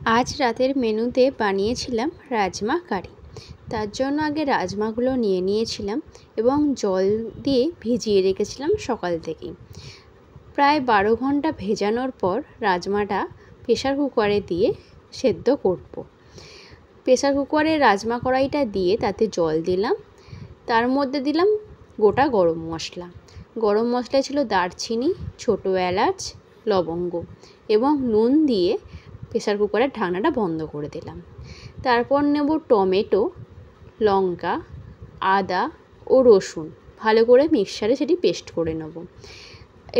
আজ রাতের মেনুতে বানিয়েছিলাম রাজমা কারি। তার জন্য আগে রাজমাগুলো নিয়ে নিয়েছিলাম এবং জল দিয়ে ভিজিয়ে রেখেছিলাম সকাল থেকেই। প্রায় 12 ঘন্টা ভেজানোর পর রাজমাটা প্রেসার কুকারে দিয়ে সেদ্ধ করব। প্রেসার কুকারে রাজমা কড়াইটা দিয়ে তাতে জল দিলাম, তার মধ্যে দিলাম গোটা গরম মশলা। গরম মশলায় ছিল দারচিনি, ছোটো এলাচ, লবঙ্গ এবং নুন দিয়ে প্রেসার কুকারের ঢাকনাটা বন্ধ করে দিলাম। তারপর নেব টমেটো, লঙ্কা, আদা ও রসুন, ভালো করে মিক্সচারে সেটি পেস্ট করে নেব।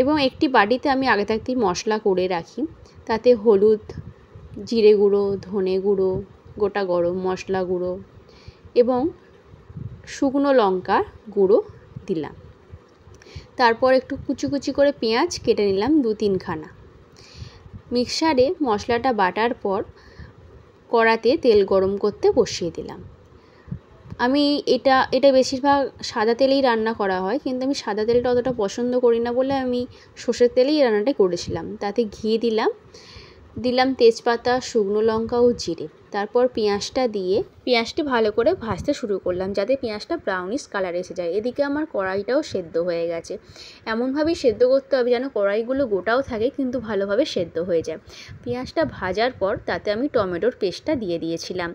এবং একটি বাটিতে আমি আগে থাকতেই মশলা করে রাখি, তাতে হলুদ, জিরে গুঁড়ো, ধনে গুঁড়ো, গোটা গরম মশলা গুঁড়ো এবং শুকনো লঙ্কা গুঁড়ো দিলাম। তারপর একটু কুচি কুচি করে পেঁয়াজ কেটে নিলাম 2-3 খানা। মিক্সারে মশলাটা বাটার পর কড়াতে তেল গরম করতে বসিয়ে দিলাম। আমি এটা বেশিরভাগ সাদা তেলেই রান্না করা হয়, কিন্তু আমি সাদা তেলটা অতটা পছন্দ করি না বলে আমি সর্ষের তেলেই রান্নাটা করেছিলাম। তাতে ঘি দিলাম তেজপাতা, শুকনো লঙ্কা ও জিরে। তারপর পেঁয়াজটি ভালো করে ভাজতে শুরু করলাম, যাতে পেঁয়াজটা ব্রাউনিশ কালার এসে যায়। এদিকে আমার কড়াইটাও সেদ্ধ হয়ে গেছে। এমনভাবেই সেদ্ধ করতে হবে যেন কড়াইগুলো গোটাও থাকে কিন্তু ভালোভাবে সেদ্ধ হয়ে যায়। পেঁয়াজটা ভাজার পর তাতে আমি টমেটোর পেস্টটা দিয়ে দিয়েছিলাম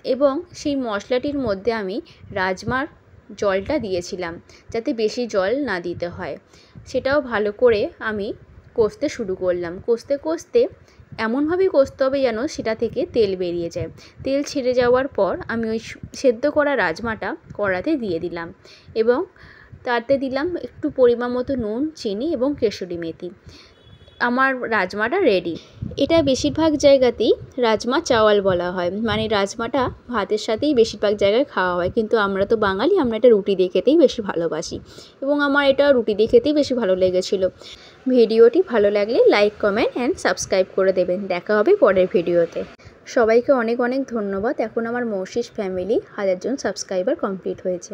এবং সেই মশলাটির মধ্যে আমি রাজমার জলটা দিয়েছিলাম, যাতে বেশি জল না দিতে হয়। সেটাও ভালো করে আমি কষতে শুরু করলাম। কষতে কষতে এমনভাবেই কষতে হবে যেন সেটা থেকে তেল বেরিয়ে যায়। তেল ছেড়ে যাওয়ার পর আমি ওই সেদ্ধ করা রাজমাটা কড়াতে দিয়ে দিলাম এবং তাতে দিলাম একটু পরিমাণ মতো নুন, চিনি এবং কেশরি মেথি। আমার রাজমাটা রেডি। এটা বেশিরভাগ জায়গাতেই রাজমা চাওয়াল বলা হয়, মানে রাজমাটা ভাতের সাথেই বেশিরভাগ জায়গায় খাওয়া হয়, কিন্তু আমরা তো বাঙালি, আমরা এটা রুটি দিয়ে খেতেই বেশি ভালোবাসি এবং আমার এটা রুটি দিয়ে খেতেই বেশি ভালো লেগেছিলো। ভিডিওটি ভালো লাগলে লাইক, কমেন্ট অ্যান্ড সাবস্ক্রাইব করে দেবেন। দেখা হবে পরের ভিডিওতে। সবাইকে অনেক অনেক ধন্যবাদ। এখন আমার মৌসিস ফ্যামিলি 1000 জন সাবস্ক্রাইবার কমপ্লিট হয়েছে।